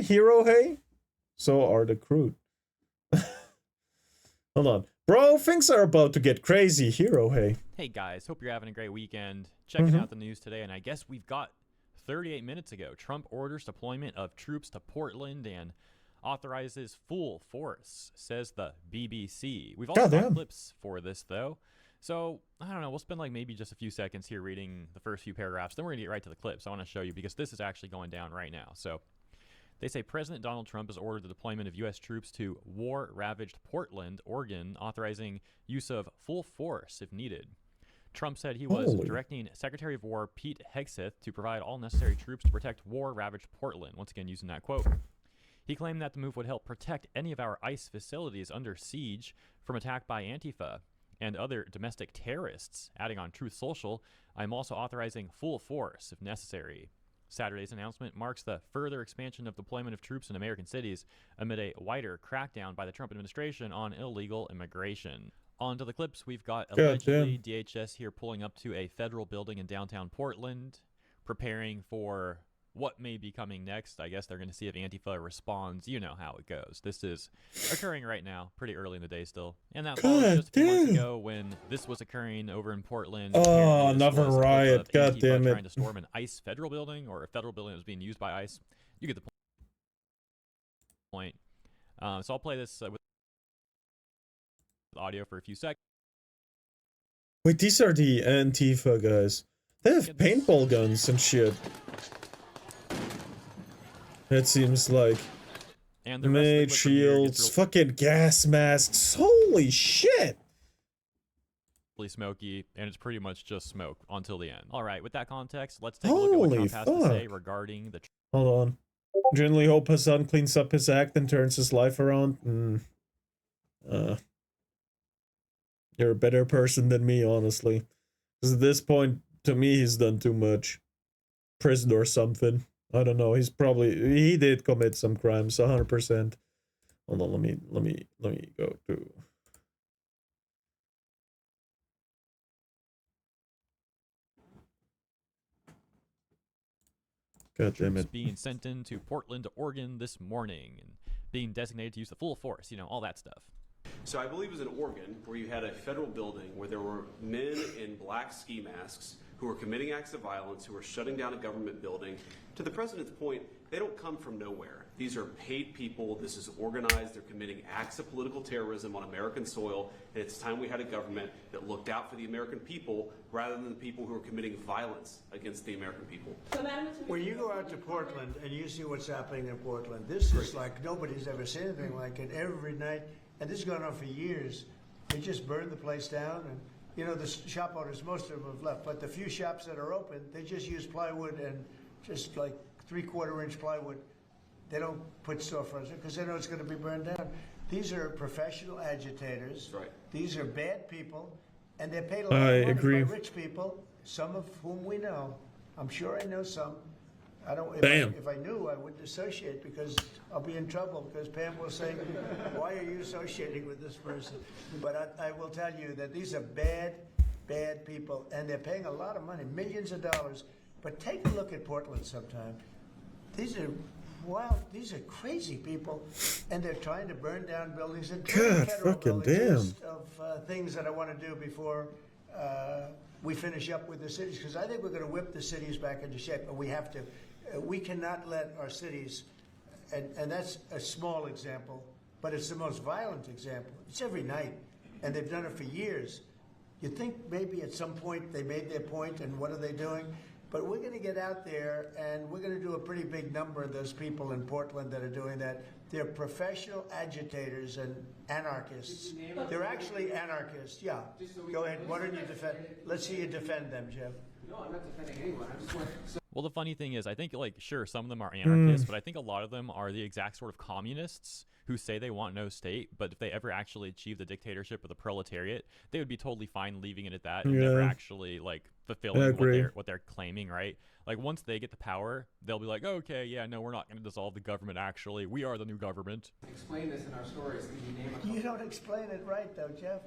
Hero Hey? So are the crew. Hold on. Bro, things are about to get crazy. Hero Hey. Hey guys, hope you're having a great weekend. Checking out the news today, and I guess we've got 38 minutes ago. Trump orders deployment of troops to Portland and authorizes full force, says the BBC. We've also got clips for this, though. So, I don't know, we'll spend like maybe just a few seconds here reading the first few paragraphs. Then we're going to get right to the clips. I want to show you because this is actually going down right now. So, they say President Donald Trump has ordered the deployment of U.S. troops to war-ravaged Portland, Oregon, authorizing use of full force if needed. Trump said he was directing Secretary of War Pete Hegseth to provide all necessary troops to protect war-ravaged Portland. Once again, using that quote. He claimed that the move would help protect any of our ICE facilities under siege from attack by Antifa and other domestic terrorists. Adding on Truth Social, I'm also authorizing full force if necessary. Saturday's announcement marks the further expansion of deployment of troops in American cities amid a wider crackdown by the Trump administration on illegal immigration. On to the clips. We've got allegedly DHS here pulling up to a federal building in downtown Portland, preparing for what may be coming next. I guess they're going to see if Antifa responds. You know how it goes. This is occurring right now, pretty early in the day still. And that followed just a few months ago when this was occurring over in Portland. Oh, another riot. God damn it. Trying to storm an ICE federal building, or a federal building that was being used by ICE. You get the point. So I'll play this with audio for a few seconds. Wait, these are the Antifa guys. They have paintball guns and shit. It seems like. And the made shields, fucking gas masks. Holy shit! Really smoky, and it's pretty much just smoke until the end. All right, with that context, let's take a look at what Trump has to say regarding the. Hold on. Genuinely hope Hassan cleans up his act and turns his life around. You're a better person than me, honestly. Because at this point, to me, he's done too much. Prison or something. I don't know. He did commit some crimes, 100%. Hold on, let me go to. God damn it. Being sent into Portland, Oregon this morning and being designated to use the full force, all that stuff. So I believe it was in Oregon where you had a federal building where there were men in black ski masks who were committing acts of violence, who were shutting down a government building. To the president's point, they don't come from nowhere. These are paid people. This is organized. They're committing acts of political terrorism on American soil. And it's time we had a government that looked out for the American people rather than the people who are committing violence against the American people. When you go out to Portland and you see what's happening in Portland, this is like nobody's ever seen anything like it. Every night, and this has gone on for years. They just burned the place down, and the shop owners, most of them have left, but the few shops that are open, they just use plywood and just like 3/4-inch plywood. They don't put storefronts because they know it's going to be burned down. These are professional agitators. Right. These are bad people, and they're paid a lot of money by rich people, some of whom we know. I'm sure I know some. I don't. If I knew, I wouldn't associate because I'll be in trouble. Because Pam will say, "Why are you associating with this person?" But I will tell you that these are bad people, and they're paying a lot of money, millions of dollars. But take a look at Portland sometime. These are crazy people, and they're trying to burn down buildings and fucking damn. Of things that I want to do before we finish up with the cities, because I think we're going to whip the cities back into shape, and we have to. We cannot let our cities, and that's a small example, but it's the most violent example. It's every night, and they've done it for years. You'd think maybe at some point they made their point, and what are they doing? But we're going to get out there, and we're going to do a pretty big number of those people in Portland that are doing that. They're professional agitators and anarchists. They're actually anarchists, yeah. Go ahead, why don't you defend? Let's see you defend them, Jeff. No, I'm not defending anyone. I just want to... Well, the funny thing is, I think, sure, some of them are anarchists, but I think a lot of them are the exact sort of communists who say they want no state, but if they ever actually achieve the dictatorship of the proletariat, they would be totally fine leaving it at that and never actually, fulfilling what they're claiming, right? Like, once they get the power, they'll be like, oh, okay, yeah, no, we're not going to dissolve the government, actually. We are the new government. Explain this in our stories. Can you name a couple? You don't explain it right, though, Jeff.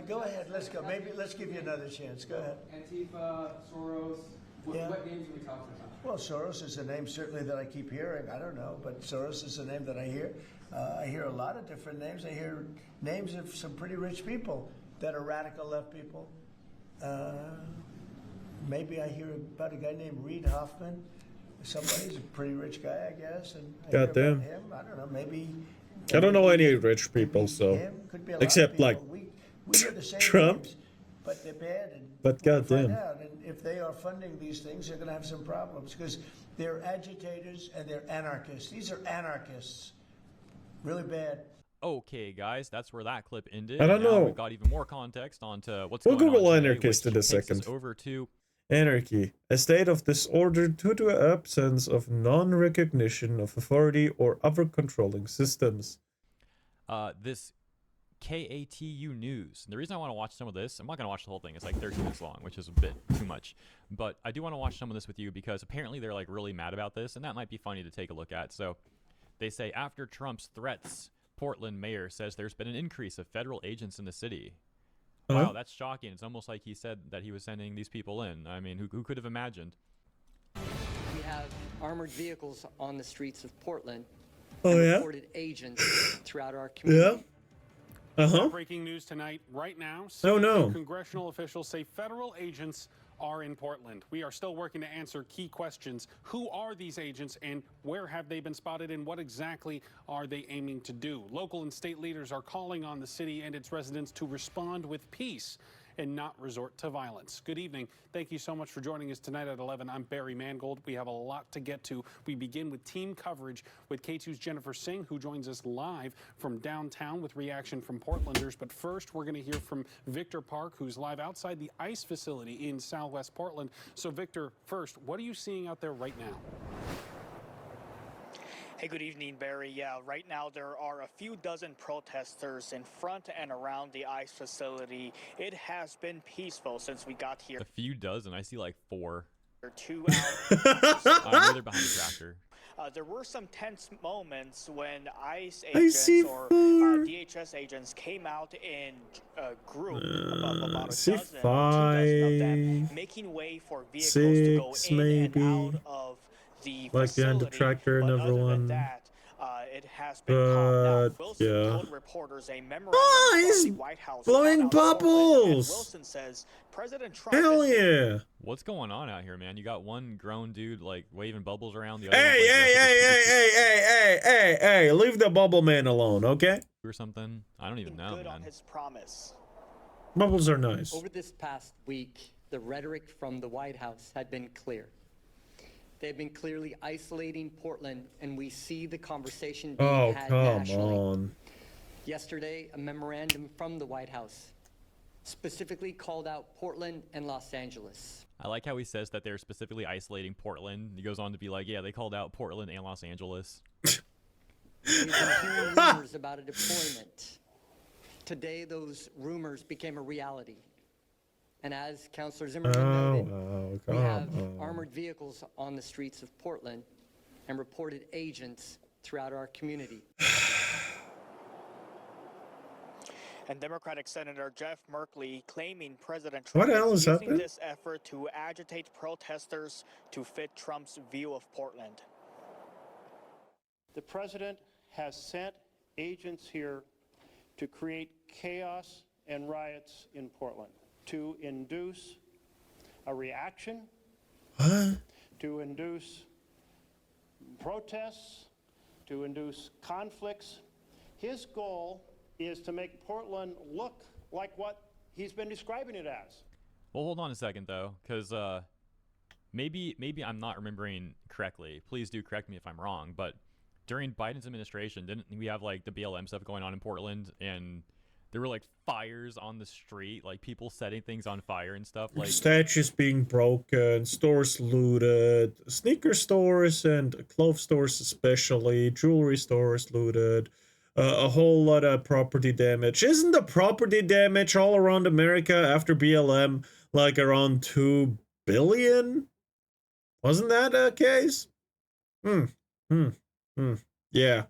Go ahead, let's go. Maybe let's give you another chance. Go ahead. Antifa, Soros, Yeah. What names are we talking about? Well, Soros is a name certainly that I keep hearing. I don't know, but Soros is a name that I hear. I hear a lot of different names. I hear names of some pretty rich people that are radical left people. Maybe I hear about a guy named Reid Hoffman. Somebody's a pretty rich guy, I guess. And I hear Goddamn. about him. I don't know. Maybe. I don't know any rich people, so Him. Could be a lot except of people. like we hear the same Trump. names, but they're bad. And But we'll find goddamn. out. And if they are funding these things, they're going to have some problems because they're agitators and they're anarchists. These are anarchists. Really bad. Okay, guys, that's where that clip ended. I don't Now know. We've got even more context onto what's We'll going on Google today, anarchist which in a takes us second. over to Anarchy, a state of disorder due to absence of non-recognition of authority or other controlling systems. this KATU news. And the reason I want to watch some of this, I'm not going to watch the whole thing. It's like 13 minutes long, which is a bit too much. But I do want to watch some of this with you because apparently they're like really mad about this, and that might be funny to take a look at. So they say after Trump's threats, Portland mayor says there's been an increase of federal agents in the city. Wow, that's shocking. It's almost like he said that he was sending these people in. I mean, who could have imagined? We have armored vehicles on the streets of Portland. Oh, and yeah? reported agents throughout our community. Uh-huh. Breaking news tonight, right now. Oh, no. Congressional officials say federal agents are in Portland. We are still working to answer key questions. Who are these agents and where have they been spotted and what exactly are they aiming to do? Local and state leaders are calling on the city and its residents to respond with peace and not resort to violence. Good evening. Thank you so much for joining us tonight at 11. I'm Barry Mangold. We have a lot to get to. We begin with team coverage with K2's Jennifer Singh, who joins us live from downtown with reaction from Portlanders. But first, we're going to hear from Victor Park, who's live outside the ICE facility in Southwest Portland. So, Victor, first, what are you seeing out there right now? Hey, good evening, Barry. Yeah, right now there are a few dozen protesters in front and around the ICE facility. It has been peaceful since we got here. A few dozen. I see like 4. 2 hours. I know they're behind the tractor. There were some tense moments when ICE I agents see or 4. DHS agents came out in a group of about a see dozen, 2 dozen of them, 5. making way for vehicles to go 6 in maybe. and out of the Like behind the facility. tractor and But other than everyone. that, it has been calm now. But, Wilson yeah. told reporters a memorandum Oh, from he's the White House blowing cut out Portland, and bubbles. Wilson says President Trump Hell is yeah. What's going on out here, man? You got one grown dude like waving bubbles around. The other Hey, one's, like, hey, dressed hey, as a hey, hey, hey, hey, hey, hey, leave the bubble man alone, okay? or something. I don't even know, good on man. his promise. Bubbles are nice. Over this past week, the rhetoric from the White House had been clear. They've been clearly isolating Portland, and we see the conversation being Oh, had come nationally. on. Yesterday, a memorandum from the White House specifically called out Portland and Los Angeles. I like how he says that they're specifically isolating Portland. He goes on to be like, yeah, they called out Portland and Los Angeles. We've been hearing rumors about a deployment. Today, those rumors became a reality. And as Councilor Zimmerman noted, Oh, we come have on. armored vehicles on the streets of Portland and reported agents throughout our community. And Democratic Senator Jeff Merkley claiming President What Trump the hell is is using happening? this effort to agitate protesters to fit Trump's view of Portland. The president has sent agents here to create chaos and riots in Portland, to induce a reaction, What? to induce protests, to induce conflicts. His goal is to make Portland look like what he's been describing it as. Well, hold on a second though, because maybe I'm not remembering correctly. Please do correct me if I'm wrong. But during Biden's administration, didn't we have like the BLM stuff going on in Portland, and there were like fires on the street, like people setting things on fire and stuff. Like Statues being broken, stores looted, sneaker stores and clothes stores especially, jewelry stores looted, a whole lot of property damage. Isn't the property damage all around America after BLM like around 2 billion? Wasn't that a case? Yeah.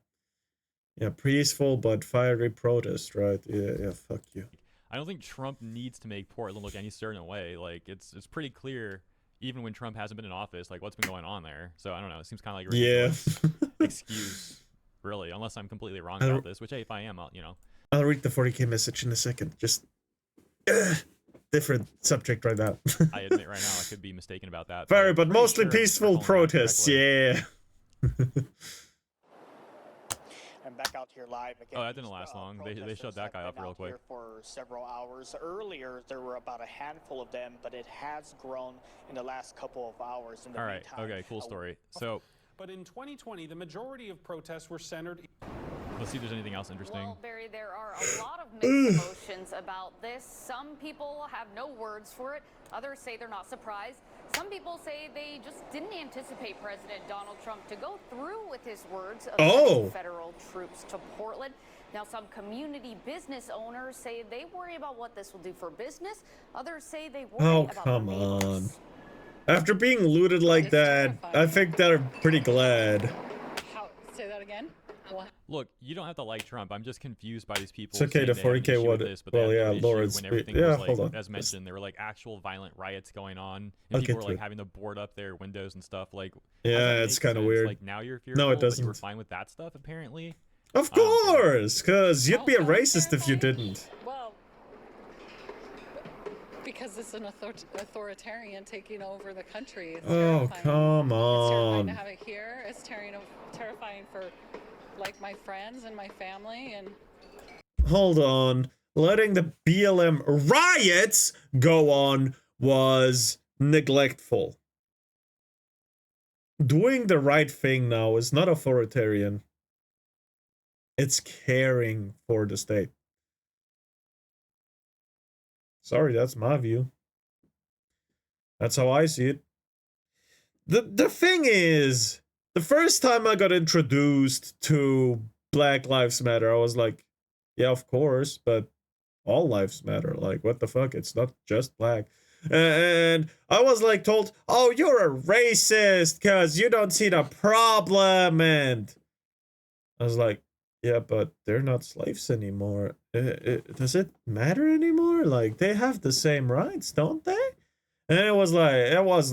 Yeah, peaceful but fiery protest, right? Yeah, fuck you. I don't think Trump needs to make Portland look any certain way. Like it's pretty clear, even when Trump hasn't been in office, like what's been going on there? So I don't know. It seems kind of like a Yeah. ridiculous excuse, really, unless I'm completely wrong about this. Which, hey, if I am, I'll, you know. I'll read the 40k message in a second. Just different subject right now. I admit right now I could be mistaken about that. Very, I'm but pretty mostly sure they're peaceful calling that protests. correctly. Yeah. And back out here live again. Oh, that didn't last long. They shut that guy up real quick. Here for several hours. Earlier, there were about a handful of them, but it has grown in the last couple of hours. In the All right. meantime, Okay. Cool story. So But in 2020, the majority of protests were centered. let's see if there's anything else interesting. Well, Barry, there are a lot of mixed emotions about this. Some people have no words for it. Others say they're not surprised. Some people say they just didn't anticipate President Donald Trump to go through with his words of sending federal troops to Portland. Now, some community business owners say they worry about what this will do for business. Others say they worry about their neighbors. After being looted like that, I think they're pretty glad. Say that again? What? Look, you don't have to like Trump. I'm just confused by these people. It's okay, saying the they have an 40K issue with one- this, but well, they have no yeah, issue Lawrence, when everything yeah, was hold like, on. as mentioned, there were like actual violent riots going on, I'll and people get were to like it. having to board up their windows and stuff. Like, how does Yeah, that it's make kind of sense? weird. Like now you're fearful, No, it but you doesn't. were fine with that stuff apparently. Of course, because you'd be a racist if you didn't. Well, because it's an authoritarian taking over the country. It's Oh, terrifying. come It's terrifying to on. have it here. It's terrifying for, like, my friends and my family. And Hold on. Letting the BLM riots go on was neglectful. Doing the right thing now is not authoritarian. It's caring for the state. Sorry, that's my view. That's how I see it. The thing is, the first time I got introduced to Black Lives Matter, I was like, yeah, of course, but all lives matter. Like, what the fuck? It's not just black. And I was like told, oh, you're a racist because you don't see the problem. And I was like, yeah, but they're not slaves anymore. Does it matter anymore? Like, they have the same rights, don't they? And it was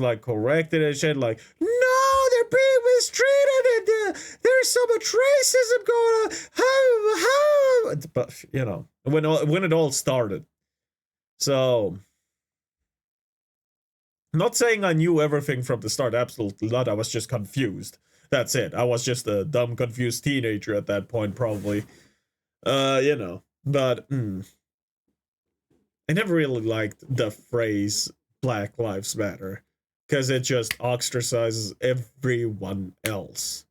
like corrected and shit. Like, no, they're being mistreated, and there's so much racism going on. How? But you know, when it all started. So, not saying I knew everything from the start. Absolutely not. I was just confused. That's it. I was just a dumb, confused teenager at that point, probably. You know, but I never really liked the phrase Black Lives Matter because it just ostracizes everyone else.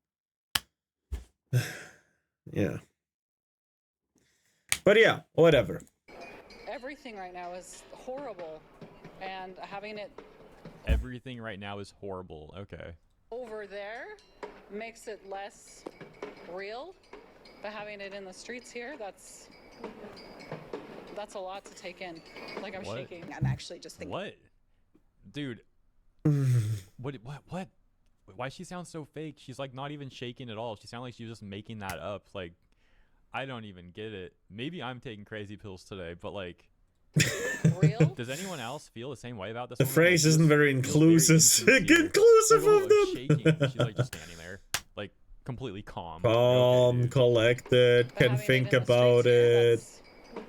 Yeah. But yeah, whatever. everything right now is horrible. And having it Everything right now is horrible. Okay. over there makes it less real. But having it in the streets here, that's a lot to take in. Like, I'm What? shaking. I'm actually just thinking. What? Dude. What? Why she sounds so fake? She's like not even shaking at all. She sounds like she was just making that up. Like, I don't even get it. Maybe I'm taking crazy pills today, but like, Real? does anyone else feel the same way about this? The woman? phrase Like, isn't just very feels inclusive. insincere. Inclusive No, of like, them. shaking. She's like just standing there, like completely calm. Calm, Okay, dude. collected, But can having think it in the about streets here,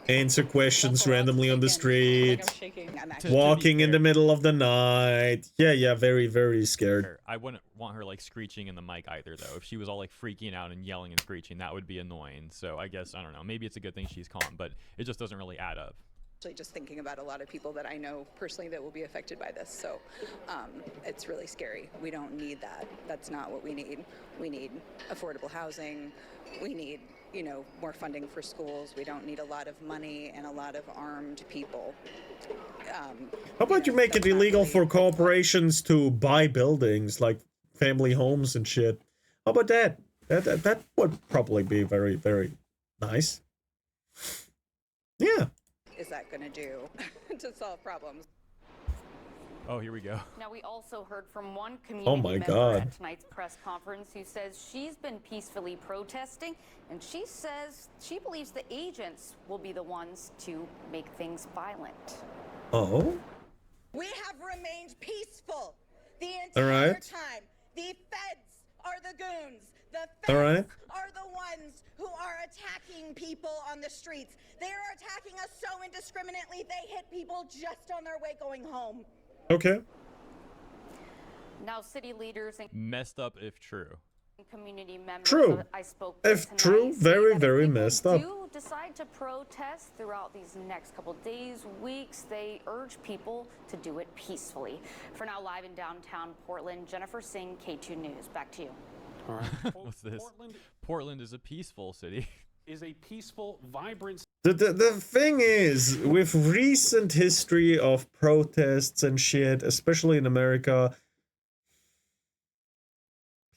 it, answer questions that's a lot to randomly on the take in. Like, street, I'm shaking. I'm To actually be walking in the fair- middle of the night. Yeah, very, very scared. Fair. I wouldn't want her like screeching in the mic either, though. If she was all like freaking out and yelling and screeching, that would be annoying. So I guess I don't know. Maybe it's a good thing she's calm, but it just doesn't really add up. just thinking about a lot of people that I know personally that will be affected by this. So it's really scary. We don't need that. That's not what we need. We need affordable housing. We need, more funding for schools. We don't need a lot of money and a lot of armed people. How about you make it illegal for corporations to buy buildings like family homes and shit? How about that? That would probably be very, very nice. Yeah. Is that going to do to solve problems? Oh, here we go. Now, we also heard from one community Oh my member God. at tonight's press conference who says she's been peacefully protesting, and she says she believes the agents will be the ones to make things violent. Oh? We have remained peaceful All right. time. The feds are the goons. The All feds right. are the ones who are attacking people on the streets. They are attacking us so indiscriminately, they hit people just on their way going home. Okay. Now, city leaders and Messed up if true. community members True. I spoke If with true, tonight say very, that if very people messed up. do decide to protest throughout these next couple days, weeks, they urge people to do it peacefully. For now, live in downtown Portland, Jennifer Singh, K2 News. Back to you. All right. What's this? Portland Portland is a peaceful city. is a peaceful, vibrant The thing is, with recent history of protests and shit, especially in America,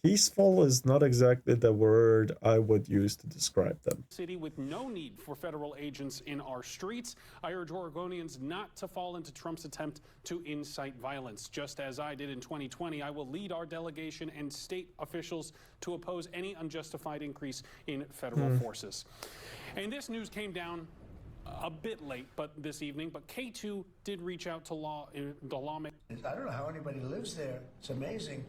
peaceful is not exactly the word I would use to describe them. city with no need for federal agents in our streets. I urge Oregonians not to fall into Trump's attempt to incite violence. Just as I did in 2020, I will lead our delegation and state officials to oppose any unjustified increase in federal forces. And this news came down a bit late, but this evening, but K2 did reach out to the lawmakers. I don't know how anybody lives there. It's amazing.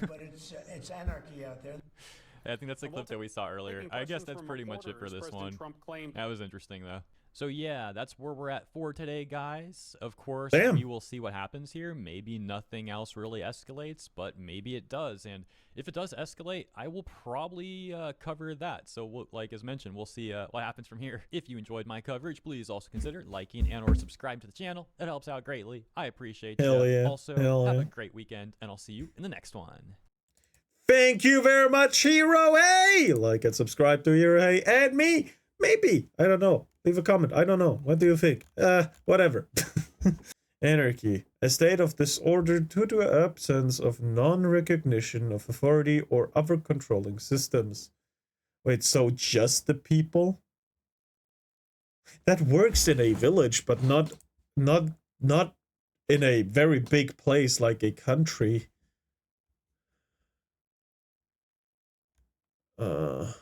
But it's anarchy out there. I think that's the clip that we saw earlier. I guess that's pretty much it for this one. That was interesting, though. So yeah, that's where we're at for today, guys. Of course, Damn. we will see what happens here. Maybe nothing else really escalates, but maybe it does. And if it does escalate, I will probably cover that. So we'll, like as mentioned, we'll see what happens from here. If you enjoyed my coverage, please also consider liking and or subscribe to the channel. It helps out greatly. I appreciate Hell you. yeah. Also, Hell have yeah. a great weekend, and I'll see you in the next one. Thank you very much, Hero Hey! Like and subscribe to Hero Hey and me. Maybe. I don't know. Leave a comment. I don't know. What do you think? Whatever. Anarchy. A state of disorder due to the absence of non-recognition of authority or other controlling systems. Wait, so just the people? That works in a village, but not in a very big place like a country. What's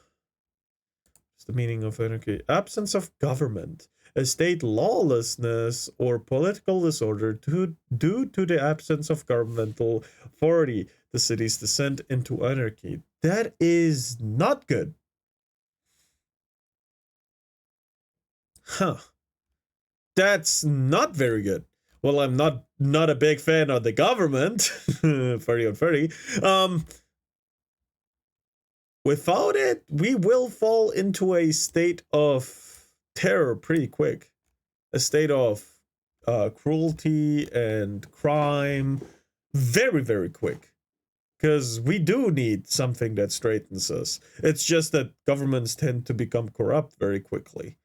the meaning of anarchy? Absence of government. A state lawlessness or political disorder due to the absence of governmental authority. The city's descent into anarchy. That is not good. Huh. That's not very good. Well, I'm not a big fan of the government. 30 on 30. Without it, we will fall into a state of terror pretty quick. A state of cruelty and crime very, very quick. Because we do need something that straightens us. It's just that governments tend to become corrupt very quickly.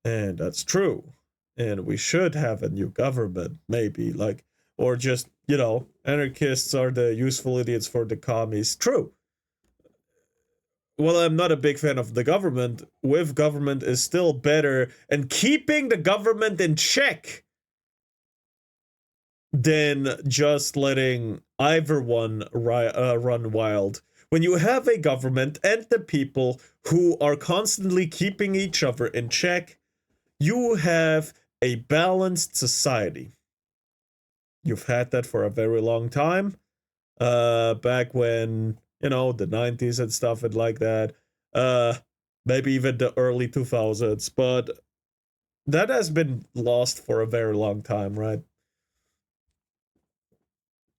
And that's true. And we should have a new government, maybe. Like, or just, you know, anarchists are the useful idiots for the commies. True. Well, I'm not a big fan of the government. With government is still better, and keeping the government in check than just letting either one run wild. When you have a government and the people who are constantly keeping each other in check, you have a balanced society. You've had that for a very long time. Back when, you know, the 90s and stuff and like that. Maybe even the early 2000s. But that has been lost for a very long time, right?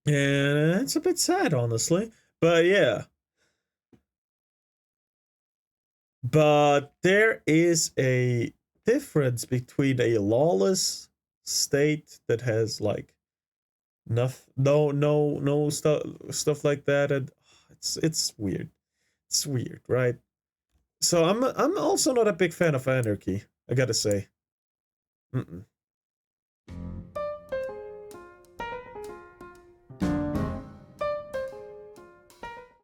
And it's a bit sad, honestly. But yeah. But there is a difference between a lawless state that has like no stuff like that, and it's weird. It's weird, right? So I'm also not a big fan of anarchy, I gotta say.